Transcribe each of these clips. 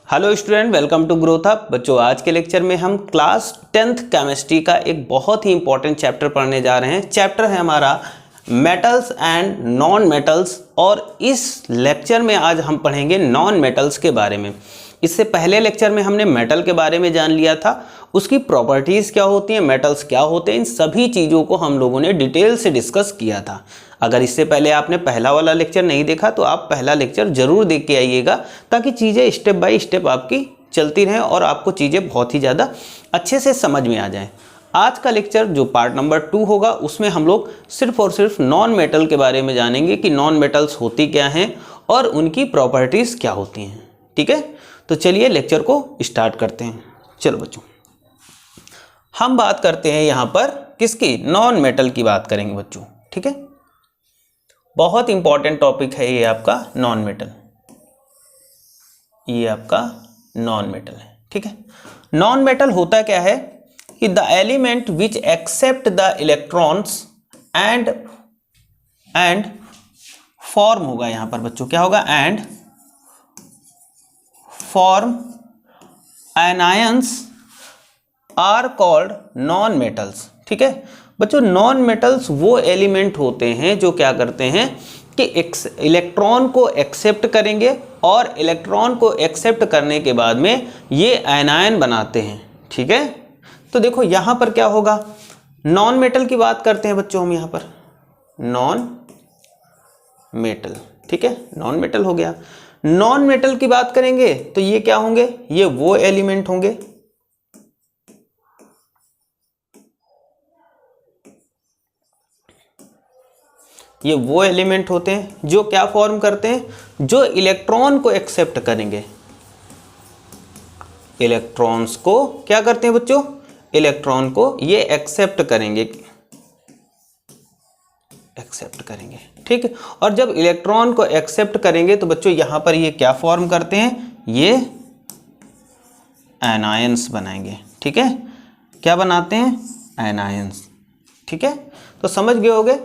Hello student, welcome to growth up. बच्चों, आज के लेक्चर में हम क्लास 10th केमिस्ट्री का एक बहुत ही इंपॉर्टेंट चैप्टर पढ़ने जा रहे हैं। चैप्टर है हमारा मेटल्स एंड नॉन मेटल्स, और इस लेक्चर में आज हम पढ़ेंगे नॉन मेटल्स के बारे में। इससे पहले लेक्चर में हमने मेटल के बारे में जान लिया था, उसकी प्रॉपर्टीज़ क्या होती हैं, मेटल्स क्या होते हैं, इन सभी चीज़ों को हम लोगों ने डिटेल से डिस्कस किया था। अगर इससे पहले आपने पहला वाला लेक्चर नहीं देखा तो आप पहला लेक्चर ज़रूर देख के आइएगा, ताकि चीज़ें स्टेप बाय स्टेप आपकी चलती रहें और आपको चीज़ें बहुत ही ज़्यादा अच्छे से समझ में आ जाएं। आज का लेक्चर जो पार्ट नंबर 2 होगा, उसमें हम लोग सिर्फ और सिर्फ नॉन मेटल के बारे में जानेंगे कि नॉन मेटल्स होती क्या हैं और उनकी प्रॉपर्टीज़ क्या होती हैं। ठीक है, तो चलिए लेक्चर को स्टार्ट करते हैं। चलो बच्चों, हम बात करते हैं यहाँ पर किसकी, नॉन मेटल की बात करेंगे बच्चों। ठीक है, बहुत इंपॉर्टेंट टॉपिक है ये आपका नॉन मेटल, ये आपका नॉन मेटल है। ठीक है, नॉन मेटल होता क्या है कि the element which accept the electrons and form होगा यहाँ पर बच्चों, क्या होगा, and form anions are called non metals. ठीक है बच्चों, नॉन मेटल्स वो एलिमेंट होते हैं जो क्या करते हैं कि इलेक्ट्रॉन को एक्सेप्ट करेंगे और इलेक्ट्रॉन को एक्सेप्ट करने के बाद में ये आयनायन बनाते हैं। ठीक है, तो देखो यहाँ पर क्या होगा, नॉन मेटल की बात करते हैं बच्चों हम यहाँ पर, नॉन मेटल। ठीक है, नॉन मेटल हो गया। नॉन मेटल की बात करेंगे तो ये क्या होंगे, ये वो एलिमेंट होंगे ये वो एलिमेंट होते हैं जो क्या फॉर्म करते हैं, जो इलेक्ट्रॉन को एक्सेप्ट करेंगे। इलेक्ट्रॉन्स को क्या करते हैं बच्चों, इलेक्ट्रॉन को ये एक्सेप्ट करेंगे, एक्सेप्ट करेंगे। ठीक है, और जब इलेक्ट्रॉन को एक्सेप्ट करेंगे तो बच्चों यहां पर ये क्या फॉर्म करते हैं, ये एनायंस बनाएंगे। ठीक है, क्या बनाते हैं, एनायंस। ठीक है, तो समझ गए होगे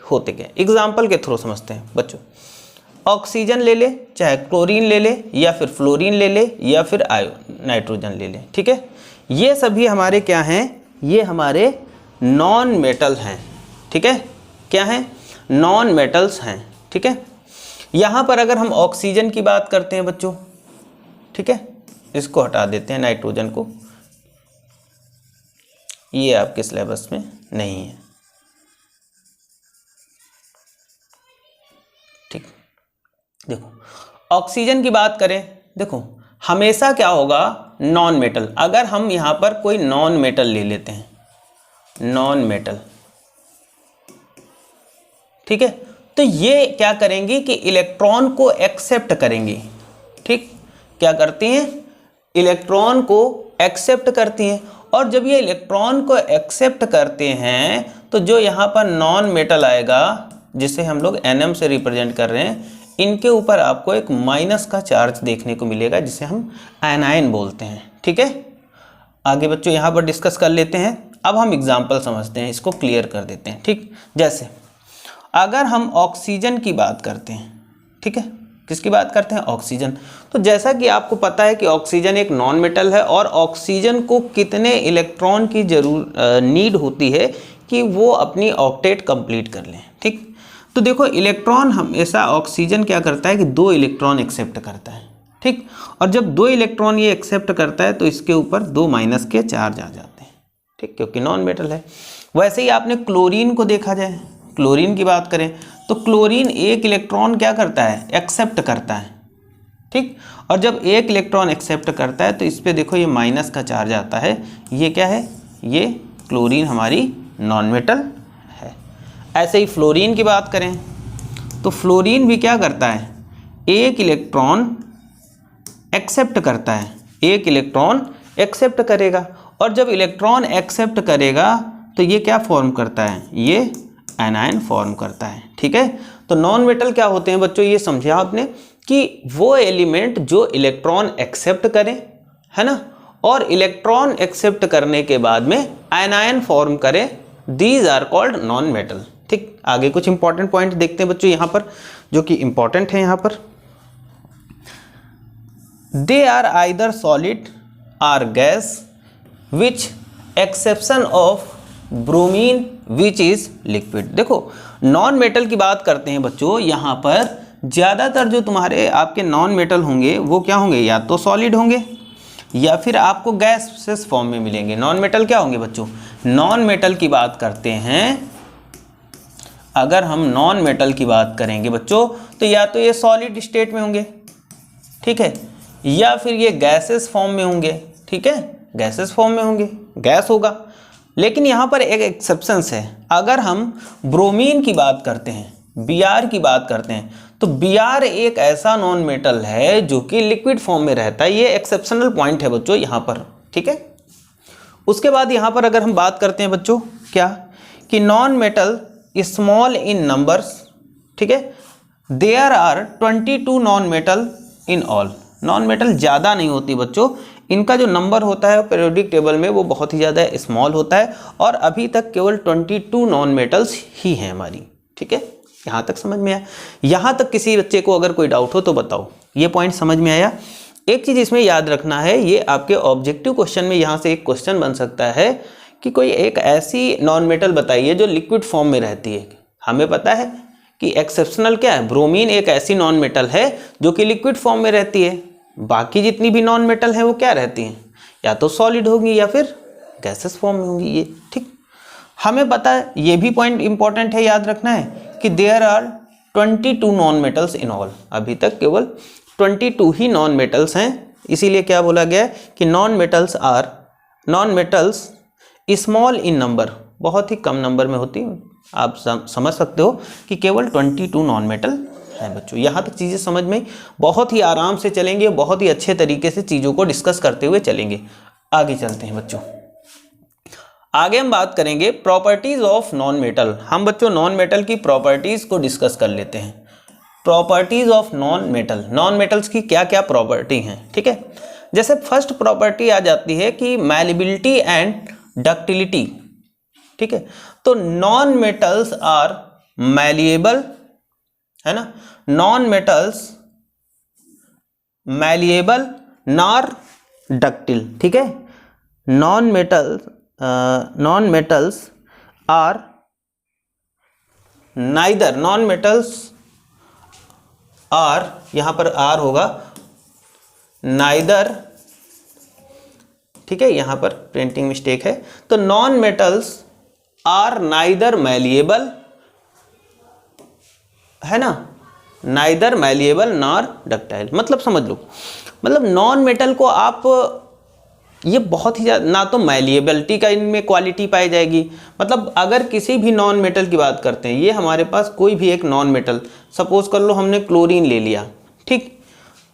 होते क्या, एग्जाम्पल के थ्रू समझते हैं बच्चों। ऑक्सीजन ले ले, चाहे क्लोरीन ले ले, या फिर फ्लोरीन ले ले, या फिर नाइट्रोजन ले ले। ठीक है, ये सभी हमारे क्या हैं, ये हमारे नॉन मेटल हैं। ठीक है, क्या हैं, नॉन मेटल्स हैं। ठीक है, यहाँ पर अगर हम ऑक्सीजन की बात करते हैं बच्चों, ठीक है, इसको हटा देते हैं, नाइट्रोजन को, ये आपके सिलेबस में नहीं है। ठीक, देखो ऑक्सीजन की बात करें, देखो हमेशा क्या होगा, नॉन मेटल। अगर हम यहां पर कोई नॉन मेटल ले लेते हैं, नॉन मेटल, ठीक है, तो ये क्या करेंगी कि इलेक्ट्रॉन को एक्सेप्ट करेंगी। ठीक, क्या करती हैं, इलेक्ट्रॉन को एक्सेप्ट करती हैं, और जब ये इलेक्ट्रॉन को एक्सेप्ट करते हैं तो जो यहाँ पर नॉन मेटल आएगा, जिसे हम लोग Nm से रिप्रेजेंट कर रहे हैं, इनके ऊपर आपको एक माइनस का चार्ज देखने को मिलेगा, जिसे हम आयनाइन बोलते हैं। ठीक है, आगे बच्चों यहाँ पर डिस्कस कर लेते हैं। अब हम एग्जाम्पल समझते हैं, इसको क्लियर कर देते हैं। ठीक, जैसे अगर हम ऑक्सीजन की बात करते हैं, ठीक है, किसकी बात करते हैं, ऑक्सीजन, तो जैसा कि आपको पता है कि ऑक्सीजन एक नॉन मेटल है, और ऑक्सीजन को कितने इलेक्ट्रॉन की नीड होती है कि वो अपनी ऑक्टेट कंप्लीट कर लें। ठीक, तो देखो इलेक्ट्रॉन हमेशा, ऑक्सीजन क्या करता है कि 2 इलेक्ट्रॉन एक्सेप्ट करता है। ठीक, और जब 2 इलेक्ट्रॉन ये एक्सेप्ट करता है तो इसके ऊपर 2 माइनस के चार्ज आ जाते हैं। ठीक, क्योंकि नॉन मेटल है। वैसे ही आपने क्लोरीन को देखा जाए, क्लोरीन की बात करें तो क्लोरीन 1 इलेक्ट्रॉन क्या करता है, एक्सेप्ट करता है। ठीक, और जब 1 इलेक्ट्रॉन एक्सेप्ट करता है तो इस पर देखो ये माइनस का चार्ज आता है, ये क्या है, ये क्लोरीन हमारी नॉन मेटल है। ऐसे ही फ्लोरीन की बात करें तो फ्लोरीन भी क्या करता है, 1 इलेक्ट्रॉन एक्सेप्ट करता है, 1 इलेक्ट्रॉन एक्सेप्ट करेगा, और जब इलेक्ट्रॉन एक्सेप्ट करेगा तो ये क्या फॉर्म करता है, ये एनायन फॉर्म करता है। ठीक है, तो नॉन मेटल क्या होते हैं बच्चों, ये समझे आपने कि वो एलिमेंट जो इलेक्ट्रॉन एक्सेप्ट करें, है ना, और इलेक्ट्रॉन एक्सेप्ट करने के बाद में आयनायन फॉर्म करें, these are called non metal. ठीक, आगे कुछ इंपॉर्टेंट पॉइंट देखते हैं बच्चों यहाँ पर, जो कि इंपॉर्टेंट है यहाँ पर। They are either solid or gas which exception of bromine which is liquid. देखो नॉन मेटल की बात करते हैं बच्चों, यहाँ पर ज़्यादातर जो तुम्हारे आपके नॉन मेटल होंगे वो क्या होंगे, या तो सॉलिड होंगे या फिर आपको गैसेस फॉर्म में मिलेंगे। नॉन मेटल क्या होंगे बच्चों, नॉन मेटल की बात करते हैं, अगर हम नॉन मेटल की बात करेंगे बच्चों तो या तो ये सॉलिड स्टेट में होंगे, ठीक है, या फिर ये गैसेस फॉर्म में होंगे, ठीक है, गैसेस फॉर्म में होंगे, गैस होगा। लेकिन यहाँ पर एक एक्सेप्शंस है, अगर हम ब्रोमीन की बात करते हैं, Br की बात करते हैं, तो Br एक ऐसा नॉन मेटल है जो कि लिक्विड फॉर्म में रहता है। ये एक्सेप्शनल पॉइंट है बच्चों यहाँ पर, ठीक है। उसके बाद यहाँ पर अगर हम बात करते हैं बच्चों क्या, कि non metal small in numbers, ठीक है, there are 22 non metal in all. Non metal ज़्यादा नहीं होती बच्चों, इनका जो नंबर होता है पीरियोडिक टेबल में वो बहुत ही ज़्यादा स्मॉल होता है, और अभी तक केवल 22 नॉन मेटल्स ही हैं हमारी, ठीक है। यहाँ तक समझ में आया? यहाँ तक किसी बच्चे को अगर कोई डाउट हो तो बताओ, ये पॉइंट समझ में आया? एक चीज़ इसमें याद रखना है, ये आपके ऑब्जेक्टिव क्वेश्चन में यहाँ से एक क्वेश्चन बन सकता है कि कोई एक ऐसी नॉन मेटल बताइए जो लिक्विड फॉर्म में रहती है। हमें पता है कि एक्सेप्शनल क्या है, ब्रोमीन एक ऐसी नॉन मेटल है जो कि लिक्विड फॉर्म में रहती है। बाकी जितनी भी नॉन मेटल हैं वो क्या रहती हैं, या तो सॉलिड होंगी या फिर गैसेस फॉर्म में होंगी, ये ठीक हमें पता है। ये भी पॉइंट इंपॉर्टेंट है, याद रखना है कि there are 22 non metals in all. अभी तक केवल 22 ही नॉन मेटल्स हैं, इसीलिए क्या बोला गया है कि non metals small in number, बहुत ही कम नंबर में होती है। आप समझ सकते हो कि केवल 22 नॉन मेटल हैं बच्चों। यहाँ तक चीज़ें समझ में बहुत ही आराम से चलेंगे, बहुत ही अच्छे तरीके से चीज़ों को डिस्कस करते हुए चलेंगे। आगे चलते हैं बच्चों, आगे हम बात करेंगे प्रॉपर्टीज ऑफ नॉन मेटल। हम बच्चों नॉन मेटल की प्रॉपर्टीज को डिस्कस कर लेते हैं। Properties of non metal, non metals की क्या क्या प्रॉपर्टी हैं, ठीक है। जैसे फर्स्ट प्रॉपर्टी आ जाती है कि मैलिबिलिटी एंड डक्टिलिटी, ठीक है। तो नॉन मेटल्स आर मैलिएबल, है ना, non metals malleable nor ductile, ठीक है। Non metals are neither, non metals are, यहां पर आर होगा नाइदर, ठीक है, यहां पर प्रिंटिंग मिस्टेक है। तो non metals are neither malleable, है ना, नाइदर मैलिएबल नॉर डक्टाइल। मतलब समझ लो, मतलब नॉन मेटल को आप ये बहुत ही ज़्यादा, ना तो मैलिएबिलिटी का इनमें क्वालिटी पाई जाएगी। मतलब अगर किसी भी नॉन मेटल की बात करते हैं, ये हमारे पास कोई भी एक नॉन मेटल, सपोज कर लो हमने क्लोरीन ले लिया, ठीक,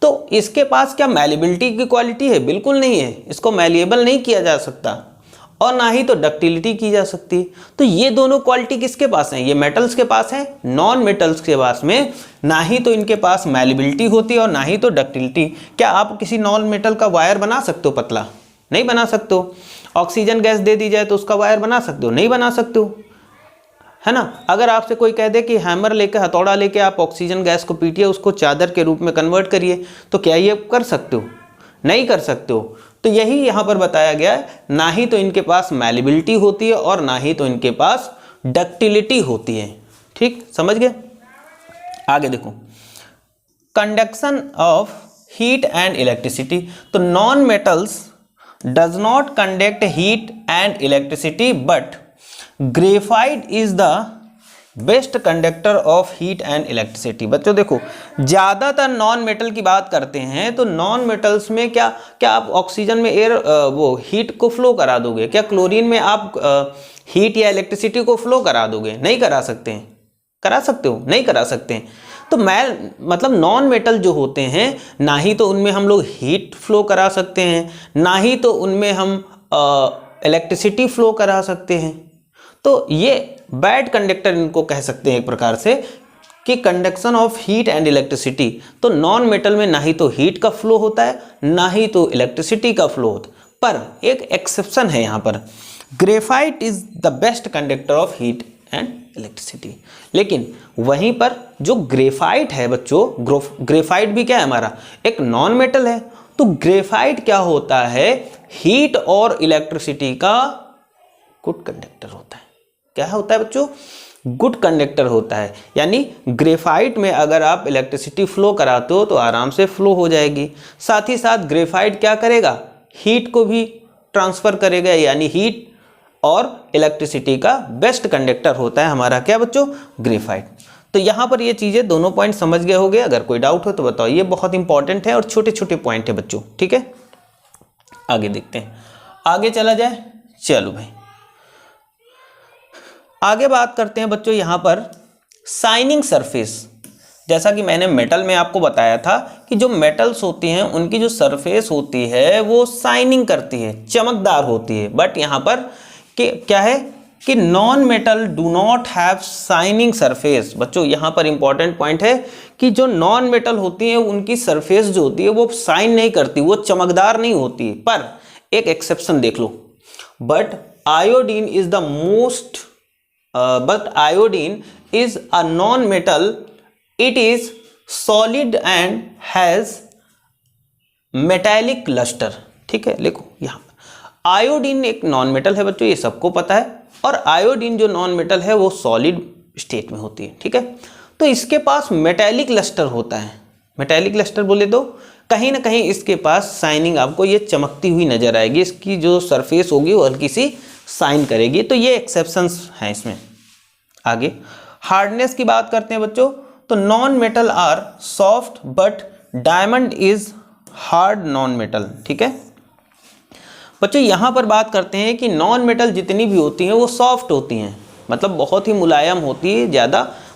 तो इसके पास क्या मैलिएबिलिटी की क्वालिटी है? बिल्कुल नहीं है, इसको मैलिएबल नहीं किया जा सकता, और ना ही तो डक्टिलिटी की जा सकती। तो ये दोनों क्वालिटी किसके पास है? ये मेटल्स के पास है। नॉन मेटल्स के पास में ना ही तो इनके पास मैलिएबिलिटी होती है और ना ही तो डक्टिलिटी। क्या आप किसी नॉन मेटल का वायर बना सकते हो पतला? नहीं बना सकते हो। ऑक्सीजन गैस दे दी जाए तो उसका वायर बना सकते हो? नहीं बना सकते हो, है ना। अगर आपसे कोई कह दे कि हैमर लेके, हथौड़ा लेके आप ऑक्सीजन गैस को पीटिए, उसको चादर के रूप में कन्वर्ट करिए, तो क्या ये कर सकते हो? नहीं कर सकते हो। तो यही यहाँ पर बताया गया है, ना ही तो इनके पास मैलिएबिलिटी होती है और ना ही तो इनके पास डक्टिलिटी होती है, ठीक, समझ गए। आगे देखो, conduction of heat and electricity. तो non metals does not conduct heat and electricity, but graphite is the best conductor of heat and electricity। बच्चों देखो, ज़्यादातर नॉन मेटल की बात करते हैं तो नॉन मेटल्स में क्या आप ऑक्सीजन में एयर वो हीट को फ्लो करा दोगे? क्या क्लोरीन में आप हीट या इलेक्ट्रिसिटी को फ्लो करा दोगे? नहीं करा सकते हैं। करा सकते हो? नहीं करा सकते हैं। तो मतलब नॉन मेटल जो होते हैं, ना ही तो उनमें हम लोग हीट फ्लो करा सकते हैं, ना ही तो उनमें हम इलेक्ट्रिसिटी फ्लो करा सकते हैं। तो ये बैड कंडक्टर इनको कह सकते हैं एक प्रकार से, कि conduction of heat and electricity. तो नॉन मेटल में ना ही तो हीट का फ्लो होता है, ना ही तो इलेक्ट्रिसिटी का फ्लो होता है। पर एक एक्सेप्शन है यहाँ पर, graphite is the best conductor of heat and electricity. लेकिन वहीं पर जो ग्रेफाइट है बच्चों, ग्रेफाइट भी क्या है हमारा? एक नॉन मेटल है। तो ग्रेफाइट क्या होता है, हीट और इलेक्ट्रिसिटी का गुड कंडक्टर होता है। क्या होता है बच्चों, गुड कंडक्टर होता है। यानी ग्रेफाइट में अगर आप इलेक्ट्रिसिटी फ्लो कराते हो तो आराम से फ्लो हो जाएगी। साथ ही साथ ग्रेफाइट क्या करेगा, हीट को भी ट्रांसफर करेगा, यानी हीट और इलेक्ट्रिसिटी का बेस्ट कंडक्टर होता है हमारा क्या बच्चों, ग्रेफाइट। तो यहाँ पर ये चीज़ें दोनों पॉइंट समझ गए होंगे। अगर कोई डाउट हो तो बताओ, ये बहुत इंपॉर्टेंट है और छोटे छोटे पॉइंट है बच्चों, ठीक है। आगे देखते हैं, आगे चला जाए। चलो भाई आगे बात करते हैं बच्चों यहाँ पर शाइनिंग सरफेस। जैसा कि मैंने मेटल में आपको बताया था कि जो मेटल्स होती हैं उनकी जो सरफेस होती है वो शाइनिंग करती है, चमकदार होती है। बट यहाँ पर कि क्या है कि non metal do not have shining surface. बच्चों यहाँ पर इंपॉर्टेंट पॉइंट है कि जो नॉन मेटल होती है उनकी सरफेस जो होती है वो शाइन नहीं करती, वो चमकदार नहीं होती। पर एक एक्सेप्शन देख लो, but iodine is the most but iodine is a non-metal. It is solid and has metallic luster। ठीक है, लिखो यहाँ आयोडीन एक नॉन मेटल है बच्चों, ये सबको पता है। और आयोडीन जो नॉन मेटल है वो सॉलिड स्टेट में होती है, ठीक है। तो इसके पास मेटेलिक लस्टर होता है। मेटेलिक लस्टर बोले तो कहीं ना कहीं इसके पास शाइनिंग, आपको ये चमकती हुई नजर आएगी, इसकी जो सरफेस होगी वो हल्की सी साइन करेगी। तो ये एक्सेप्शंस हैं इसमें। आगे हार्डनेस की बात करते हैं बच्चों, तो non metal are soft but diamond is hard non metal. ठीक है बच्चों, यहां पर बात करते हैं कि नॉन मेटल जितनी भी होती हैं वो सॉफ्ट होती हैं, मतलब बहुत ही मुलायम होती है,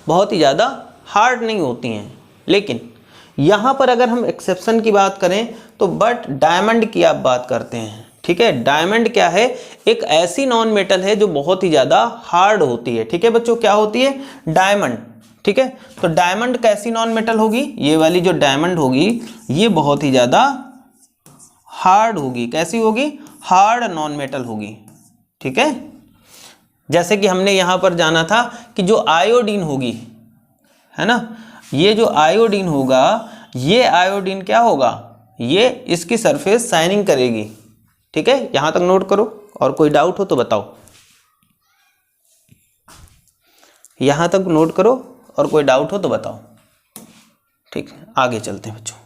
बहुत ही ज़्यादा हार्ड नहीं होती हैं। लेकिन यहाँ पर अगर हम एक्सेप्शन की बात करें तो बट डायमंड की आप बात करते हैं। ठीक है, डायमंड क्या है, एक ऐसी नॉन मेटल है जो बहुत ही ज़्यादा हार्ड होती है। ठीक है बच्चों, क्या होती है, डायमंड। ठीक है, तो डायमंड कैसी नॉन मेटल होगी, ये वाली जो डायमंड होगी ये बहुत ही ज़्यादा हार्ड होगी। कैसी होगी, हार्ड नॉन मेटल होगी। ठीक है, जैसे कि हमने यहाँ पर जाना था कि जो आयोडीन होगी, है ना, ये जो आयोडीन होगा, ये आयोडीन क्या होगा, ये इसकी सरफेस शाइनिंग करेगी। ठीक है, यहां तक नोट करो, और कोई डाउट हो तो बताओ। यहां तक नोट करो और कोई डाउट हो तो बताओ। ठीक है, आगे चलते हैं बच्चों।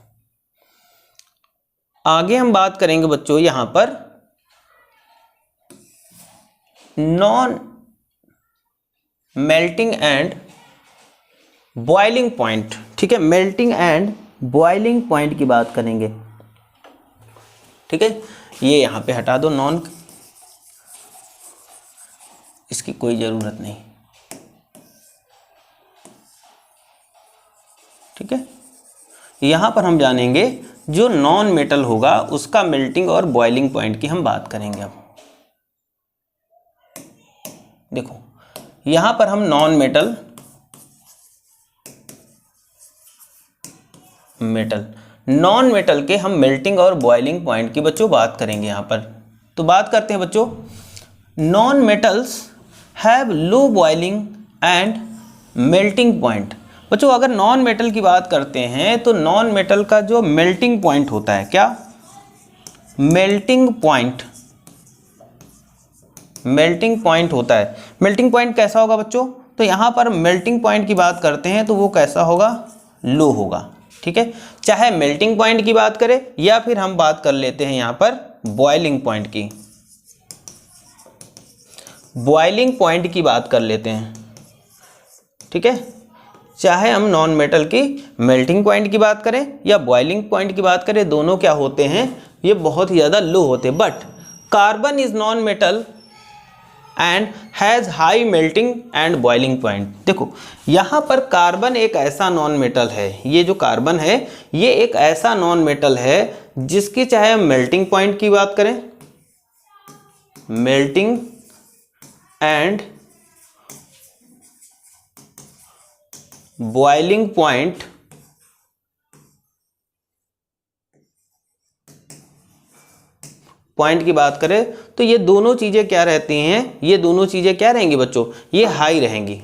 आगे हम बात करेंगे बच्चों यहां पर non melting and boiling point. ठीक है, मेल्टिंग एंड बॉइलिंग पॉइंट की बात करेंगे। ठीक है, ये यहां पे हटा दो, नॉन, इसकी कोई जरूरत नहीं। ठीक है, यहां पर हम जानेंगे जो नॉन मेटल होगा उसका मेल्टिंग और बॉइलिंग पॉइंट की हम बात करेंगे। अब देखो यहां पर हम नॉन मेटल नॉन मेटल के हम मेल्टिंग और बॉइलिंग पॉइंट की बच्चों बात करेंगे यहां पर। तो बात करते हैं बच्चों, non metals have low boiling and melting point. बच्चों अगर नॉन मेटल की बात करते हैं तो नॉन मेटल का जो मेल्टिंग पॉइंट होता है, क्या, मेल्टिंग पॉइंट होता है। मेल्टिंग पॉइंट कैसा होगा बच्चों, तो यहां पर मेल्टिंग पॉइंट की बात करते हैं तो वो कैसा होगा, लो होगा। ठीक है, चाहे मेल्टिंग पॉइंट की बात करें या फिर हम बात कर लेते हैं यहां पर बॉइलिंग पॉइंट की। बॉइलिंग पॉइंट की बात कर लेते हैं। ठीक है, चाहे हम नॉन मेटल की मेल्टिंग पॉइंट की बात करें या बॉइलिंग पॉइंट की बात करें, दोनों क्या होते हैं, ये बहुत ही ज़्यादा लो होते हैं। But carbon is non metal and has high melting and boiling point. देखो यहाँ पर कार्बन एक ऐसा नॉन मेटल है, ये जो कार्बन है ये एक ऐसा नॉन मेटल है जिसकी चाहे हम मेल्टिंग पॉइंट की बात करें, मेल्टिंग एंड बॉइलिंग पॉइंट की बात करें तो ये दोनों चीजें क्या रहती हैं, ये दोनों चीजें क्या रहेंगी बच्चों, ये हाई रहेंगी।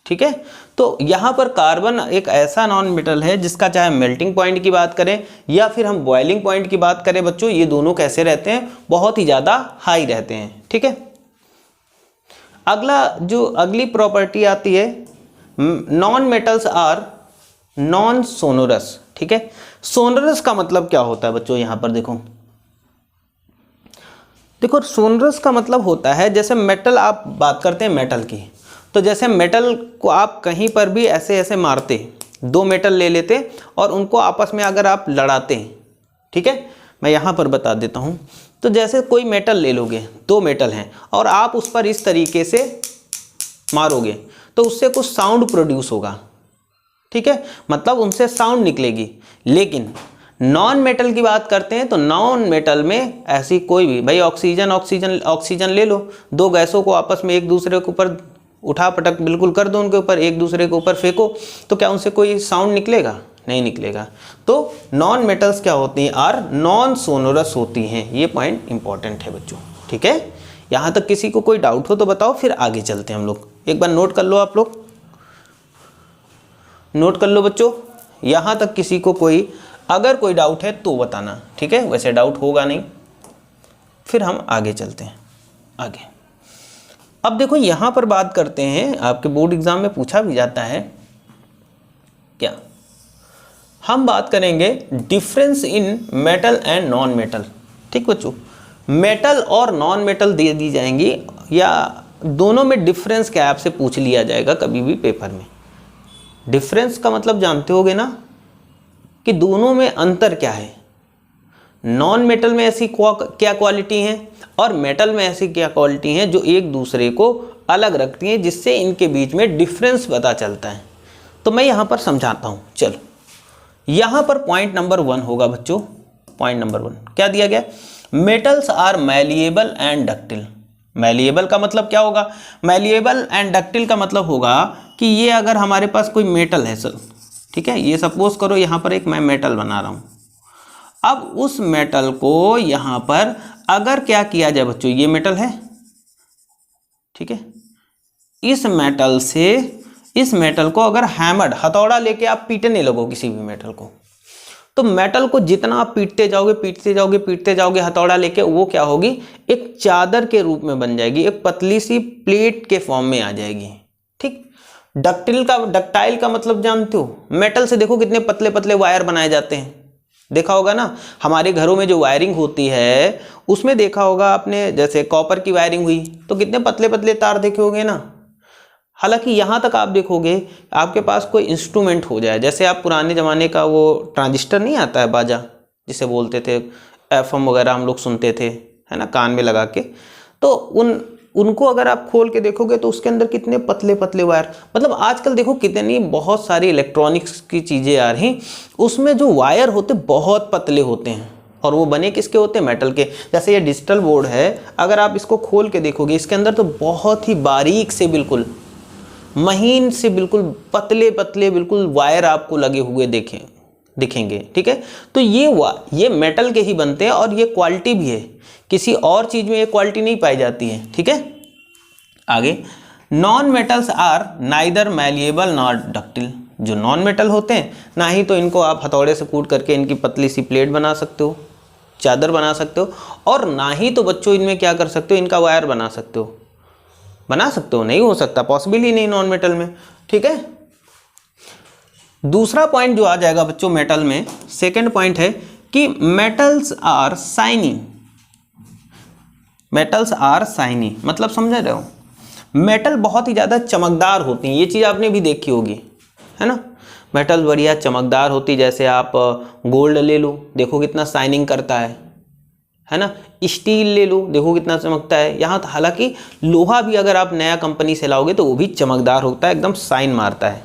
ठीक है। तो यहाँ पर कार्बन एक ऐसा नॉन मेटल है जिसका चाहे मेल्टिंग पॉइंट की बात करें या फिर हम बॉइलिंग पॉइंट की बात करें बच्चों, ये दोनों कैसे रहते हैं, बहुत ही ज़्यादा हाई रहते हैं। ठीक है। अगली प्रॉपर्टी आती है, non metals are non sonorous. ठीक है। सोनोरस का मतलब क्या होता है बच्चों, यहाँ पर देखो सोनोरस का मतलब होता है, जैसे मेटल आप बात करते हैं मेटल की, तो जैसे मेटल को आप कहीं पर भी ऐसे ऐसे मारते, दो मेटल ले लेते और उनको आपस में अगर आप लड़ाते, ठीक है, मैं यहाँ पर बता देता हूँ। तो जैसे कोई मेटल ले लोगे, दो मेटल हैं और आप उस पर इस तरीके से मारोगे तो उससे कुछ साउंड प्रोड्यूस होगा। ठीक है, मतलब उनसे साउंड निकलेगी। लेकिन नॉन मेटल की बात करते हैं तो नॉन मेटल में ऐसी कोई भी, भाई ऑक्सीजन ले लो, दो गैसों को आपस में एक दूसरे के ऊपर उठा पटक बिल्कुल कर दो, उनके ऊपर एक दूसरे के ऊपर फेंको, तो क्या उनसे कोई साउंड निकलेगा? नहीं निकलेगा। तो नॉन मेटल्स क्या होती हैं? आर नॉन सोनोरस होती हैं। ये पॉइंट इंपॉर्टेंट है बच्चों। ठीक है, यहाँ तक किसी को कोई डाउट हो तो बताओ, फिर आगे चलते हैं हम लोग। एक बार नोट कर लो, आप लोग नोट कर लो बच्चों, यहाँ तक किसी को कोई अगर कोई डाउट है तो बताना। ठीक है, वैसे डाउट होगा नहीं, फिर हम आगे चलते हैं। आगे अब देखो यहाँ पर बात करते हैं, आपके बोर्ड एग्जाम में पूछा भी जाता है क्या, हम बात करेंगे difference in metal and non metal. ठीक बच्चों, मेटल और नॉन मेटल दे दी जाएंगी या दोनों में डिफरेंस क्या है आपसे पूछ लिया जाएगा कभी भी पेपर में। डिफरेंस का मतलब जानते होगे ना कि दोनों में अंतर क्या है। नॉन मेटल में ऐसी क्या क्वालिटी हैं और मेटल में ऐसी क्या क्वालिटी हैं जो एक दूसरे को अलग रखती हैं, जिससे इनके बीच में डिफरेंस पता चलता है। तो मैं यहाँ पर समझाता हूँ। चलो, यहाँ पर पॉइंट नंबर 1 होगा बच्चों। पॉइंट नंबर 1 क्या दिया गया? Metals are malleable and ductile. Malleable का मतलब क्या होगा? मैलिएबल एंड डक्टिल का मतलब होगा कि ये अगर हमारे पास कोई मेटल है सर, ठीक है, ये सपोज करो यहाँ पर एक मैं मेटल बना रहा हूँ। अब उस मेटल को यहाँ पर अगर क्या किया जाए बच्चों, ये मेटल है, ठीक है, इस मेटल को अगर हैमर्ड, हथौड़ा लेके आप पीटने लगो किसी भी मेटल को, तो मेटल को जितना आप पीटते जाओगे हथौड़ा लेके, वो क्या होगी? एक चादर के रूप में बन जाएगी, एक पतली सी प्लेट के फॉर्म में आ जाएगी। ठीक। डक्टाइल का मतलब जानते हो? मेटल से देखो कितने पतले पतले वायर बनाए जाते हैं, देखा होगा ना। हमारे घरों में जो वायरिंग होती है उसमें देखा होगा आपने, जैसे कॉपर की वायरिंग हुई तो कितने पतले पतले तार देखे होंगे ना। हालांकि यहाँ तक आप देखोगे, आपके पास कोई इंस्ट्रूमेंट हो जाए, जैसे आप पुराने ज़माने का वो ट्रांजिस्टर नहीं आता है, बाजा जिसे बोलते थे, एफएम वगैरह हम लोग सुनते थे, है ना, कान में लगा के, तो उनको अगर आप खोल के देखोगे तो उसके अंदर कितने पतले पतले वायर, मतलब आजकल देखो कितनी बहुत सारी इलेक्ट्रॉनिक्स की चीज़ें आ रही, उसमें जो वायर होते बहुत पतले होते हैं और वो बने किसके होते हैं? मेटल के। जैसे ये डिजिटल बोर्ड है, अगर आप इसको खोल के देखोगे इसके अंदर तो बहुत ही बारीक से, बिल्कुल महीन से, बिल्कुल पतले पतले बिल्कुल वायर आपको लगे हुए दिखेंगे। ठीक है, तो ये मेटल के ही बनते हैं और ये क्वालिटी भी है, किसी और चीज़ में ये क्वालिटी नहीं पाई जाती है। ठीक है, आगे non metals are neither malleable not ductile. जो नॉन मेटल होते हैं, ना ही तो इनको आप हथौड़े से कूट करके इनकी पतली सी प्लेट बना सकते हो, चादर बना सकते हो, और ना ही तो बच्चों इनमें क्या कर सकते हो, इनका वायर बना सकते हो। नहीं हो सकता, पॉसिबल ही नहीं नॉन मेटल में। ठीक है, दूसरा पॉइंट जो आ जाएगा बच्चों मेटल में, सेकंड पॉइंट है कि metals are shiny. Metals are shiny मतलब समझ रहे हो, मेटल बहुत ही ज़्यादा चमकदार होती हैं, ये चीज़ आपने भी देखी होगी, है ना। मेटल बढ़िया चमकदार होती, जैसे आप गोल्ड ले लो, देखो कितना शाइनिंग करता है ना। स्टील ले लो, देखो कितना चमकता है। यहाँ हालांकि लोहा भी अगर आप नया कंपनी से लाओगे तो वो भी चमकदार होता है, एकदम शाइन मारता है।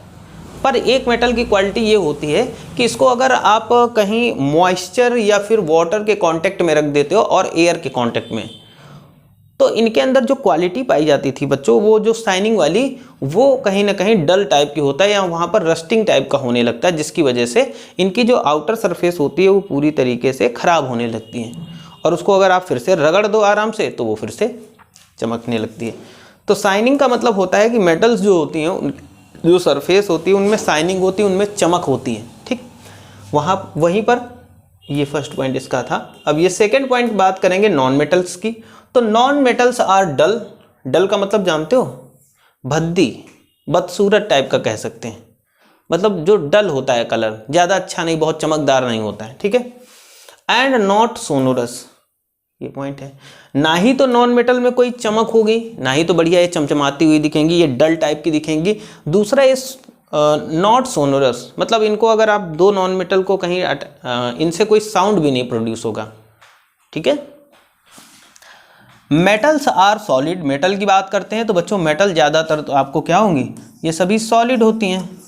पर एक मेटल की क्वालिटी ये होती है कि इसको अगर आप कहीं मॉइस्चर या फिर वाटर के कांटेक्ट में रख देते हो और एयर के कांटेक्ट में, तो इनके अंदर जो क्वालिटी पाई जाती थी बच्चों, वो जो शाइनिंग वाली, वो कहीं ना कहीं डल टाइप की होता है या वहाँ पर रस्टिंग टाइप का होने लगता है, जिसकी वजह से इनकी जो आउटर सरफेस होती है वो पूरी तरीके से ख़राब होने लगती है, और उसको अगर आप फिर से रगड़ दो आराम से तो वो फिर से चमकने लगती है। तो शाइनिंग का मतलब होता है कि मेटल्स जो होती हैं जो सरफेस होती है उनमें शाइनिंग होती है, उनमें चमक होती है। ठीक, वहीं पर ये फर्स्ट पॉइंट इसका था। अब ये सेकंड पॉइंट बात करेंगे नॉन मेटल्स की। तो नॉन मेटल्स आर डल। डल का मतलब जानते हो, भद्दी, बदसूरत टाइप का कह सकते हैं, मतलब जो डल होता है, कलर ज़्यादा अच्छा नहीं, बहुत चमकदार नहीं होता है। ठीक है, एंड नॉट सोनोरस, ये पॉइंट है। ना ही तो नॉन मेटल में कोई चमक होगी, ना ही तो बढ़िया ये चमचमाती हुई दिखेंगी, ये डल टाइप की दिखेंगी। दूसरा ये नॉट सोनोरस, मतलब इनको अगर आप दो नॉन मेटल को कहीं इनसे कोई साउंड भी नहीं प्रोड्यूस होगा। ठीक है, मेटल्स आर सॉलिड। मेटल की बात करते हैं तो बच्चों मेटल ज़्यादातर तो आपको क्या होंगी, ये सभी सॉलिड होती हैं।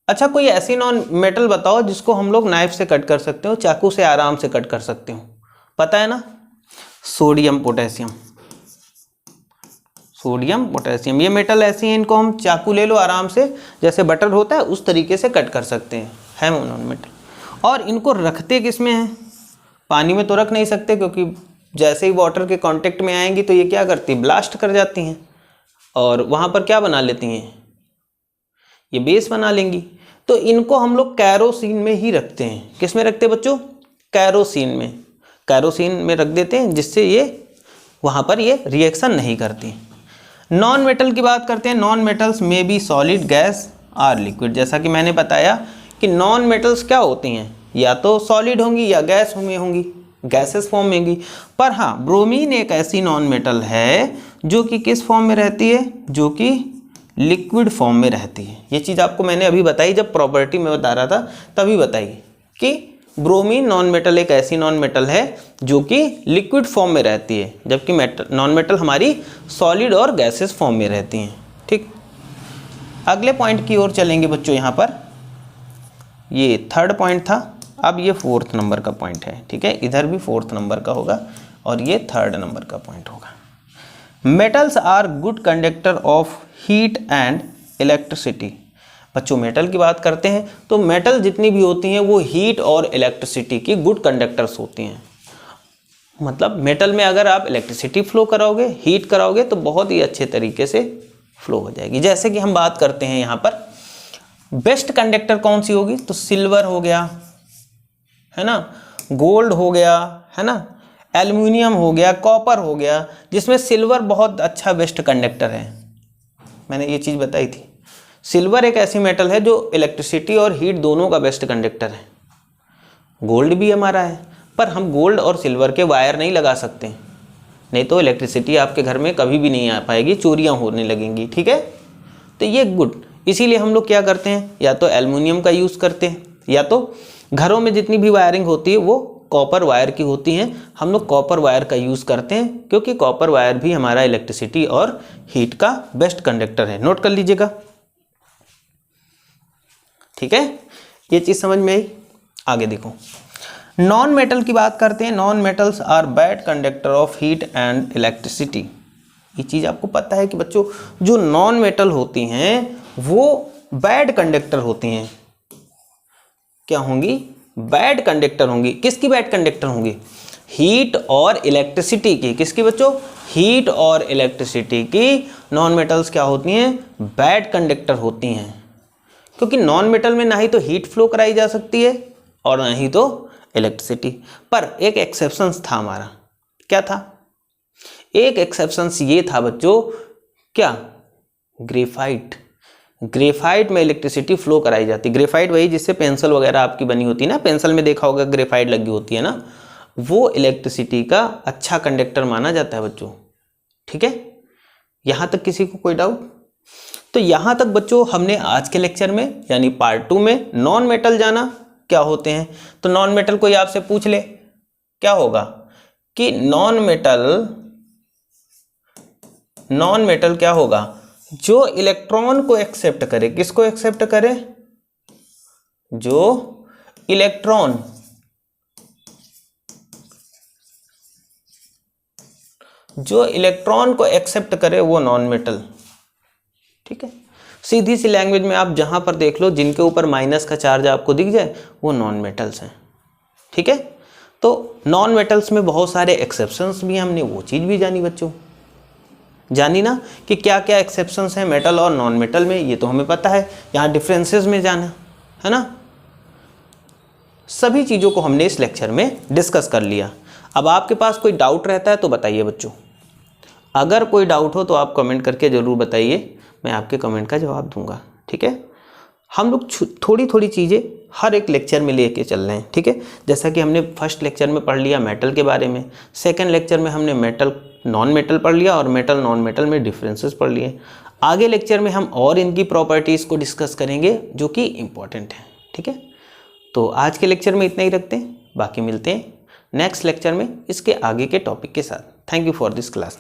अच्छा, कोई ऐसी नॉन मेटल बताओ जिसको हम लोग नाइफ से कट कर सकते हो, चाकू से आराम से कट कर सकते हो, पता है ना? Sodium potassium. सोडियम पोटेशियम ये मेटल ऐसी हैं, इनको हम चाकू ले लो आराम से, जैसे बटर होता है उस तरीके से कट कर सकते हैं, है नॉन मेटल। और इनको रखते किस में हैं? पानी में तो रख नहीं सकते, क्योंकि जैसे ही वाटर के कांटेक्ट में आएंगी तो ये क्या करती है, ब्लास्ट कर जाती हैं, और वहाँ पर क्या बना लेती हैं, ये बेस बना लेंगी। तो इनको हम लोग कैरोसिन में ही रखते हैं। किस में रखते हैं बच्चों? कैरोसिन में। कैरोसिन में रख देते हैं, जिससे ये वहाँ पर ये रिएक्शन नहीं करती। नॉन मेटल की बात करते हैं। Non metals may be solid, gas or liquid. जैसा कि मैंने बताया कि नॉन मेटल्स क्या होती हैं, या तो सॉलिड होंगी या गैस में होंगी, गैसेस फॉर्म में होंगी। पर हाँ, ब्रोमीन एक ऐसी नॉन मेटल है जो कि किस फॉर्म में रहती है, जो कि लिक्विड फॉर्म में रहती है। ये चीज़ आपको मैंने अभी बताई, जब प्रॉपर्टी में बता रहा था तभी बताई कि ब्रोमीन नॉन मेटल एक ऐसी नॉन मेटल है जो कि लिक्विड फॉर्म में रहती है, जबकि नॉन मेटल हमारी सॉलिड और गैसेस फॉर्म में रहती हैं। ठीक, अगले पॉइंट की ओर चलेंगे बच्चों। यहाँ पर ये थर्ड पॉइंट था, अब ये फोर्थ नंबर का पॉइंट है। ठीक है, इधर भी फोर्थ नंबर का होगा और ये थर्ड नंबर का पॉइंट होगा। Metals are good conductor of heat and electricity. बच्चों मेटल की बात करते हैं तो मेटल जितनी भी होती हैं वो हीट और इलेक्ट्रिसिटी की गुड कंडक्टर्स होती हैं। मतलब मेटल में अगर आप इलेक्ट्रिसिटी फ्लो कराओगे, हीट कराओगे, तो बहुत ही अच्छे तरीके से फ्लो हो जाएगी। जैसे कि हम बात करते हैं यहाँ पर बेस्ट कंडक्टर कौन सी होगी, तो सिल्वर हो गया, है ना, गोल्ड हो गया, है ना, एल्युमिनियम हो गया, कॉपर हो गया, जिसमें सिल्वर बहुत अच्छा बेस्ट कंडक्टर है। मैंने ये चीज़ बताई थी, सिल्वर एक ऐसी मेटल है जो इलेक्ट्रिसिटी और हीट दोनों का बेस्ट कंडक्टर है। गोल्ड भी हमारा है, पर हम गोल्ड और सिल्वर के वायर नहीं लगा सकते, नहीं तो इलेक्ट्रिसिटी आपके घर में कभी भी नहीं आ पाएगी, चोरियां होने लगेंगी। ठीक है, तो ये गुड, इसीलिए हम लोग क्या करते हैं, या तो एल्युमिनियम का यूज़ करते हैं, या तो घरों में जितनी भी वायरिंग होती है वो कॉपर वायर की होती हैं, हम लोग कॉपर वायर का यूज़ करते हैं, क्योंकि कॉपर वायर भी हमारा इलेक्ट्रिसिटी और हीट का बेस्ट कंडक्टर है। नोट कर लीजिएगा। ठीक है, ये चीज़ समझ में आई। आगे देखो, नॉन मेटल की बात करते हैं। Non metals are bad conductor of heat and electricity. ये चीज़ आपको पता है कि बच्चों जो नॉन मेटल होती हैं वो बैड कंडक्टर होती हैं। क्या होंगी? बैड कंडक्टर होंगी। किसकी बैड कंडक्टर होंगी? हीट और इलेक्ट्रिसिटी की। किसकी बच्चों? हीट और इलेक्ट्रिसिटी की नॉन मेटल्स क्या होती हैं? बैड कंडक्टर होती हैं, क्योंकि नॉन मेटल में ना ही तो हीट फ्लो कराई जा सकती है और ना ही तो इलेक्ट्रिसिटी। पर एक एक्सेप्शंस था हमारा। क्या था? एक एक्सेप्शंस ये था बच्चों, क्या? ग्रेफाइट। ग्रेफाइट में इलेक्ट्रिसिटी फ्लो कराई जाती है। ग्रेफाइट वही जिससे पेंसिल वगैरह आपकी बनी होती है ना, पेंसिल में देखा होगा ग्रेफाइट लगी होती है ना, वो इलेक्ट्रिसिटी का अच्छा कंडक्टर माना जाता है बच्चों। ठीक है, यहाँ तक किसी को कोई डाउट? तो यहाँ तक बच्चों हमने आज के लेक्चर में यानी पार्ट 2 में नॉन मेटल जाना क्या होते हैं। तो नॉन मेटल कोई आपसे पूछ ले क्या होगा कि नॉन मेटल क्या होगा? जो इलेक्ट्रॉन को एक्सेप्ट करे। किसको एक्सेप्ट करे? जो इलेक्ट्रॉन को एक्सेप्ट करे वो नॉन मेटल। ठीक है, सीधी सी लैंग्वेज में आप जहां पर देख लो जिनके ऊपर माइनस का चार्ज आपको दिख जाए वो नॉन मेटल्स हैं। ठीक है, तो नॉन मेटल्स में बहुत सारे एक्सेप्शंस भी, हमने वो चीज़ भी जानी बच्चों। जानी ना कि क्या क्या एक्सेप्शंस हैं मेटल और नॉन मेटल में, ये तो हमें पता है। यहाँ डिफरेंसेस में जाना है ना, सभी चीज़ों को हमने इस लेक्चर में डिस्कस कर लिया। अब आपके पास कोई डाउट रहता है तो बताइए बच्चों, अगर कोई डाउट हो तो आप कमेंट करके ज़रूर बताइए, मैं आपके कमेंट का जवाब दूंगा। ठीक है, हम लोग थोड़ी थोड़ी चीज़ें हर एक लेक्चर में लेके चल रहे हैं। ठीक है, जैसा कि हमने फर्स्ट लेक्चर में पढ़ लिया मेटल के बारे में, सेकंड लेक्चर में हमने मेटल नॉन मेटल पढ़ लिया और मेटल नॉन मेटल में डिफरेंसेस पढ़ लिए। आगे लेक्चर में हम और इनकी प्रॉपर्टीज़ को डिस्कस करेंगे जो कि इम्पॉर्टेंट है। ठीक है, तो आज के लेक्चर में इतना ही रखते हैं, बाकी मिलते हैं नेक्स्ट लेक्चर में इसके आगे के टॉपिक के साथ। Thank you for this class.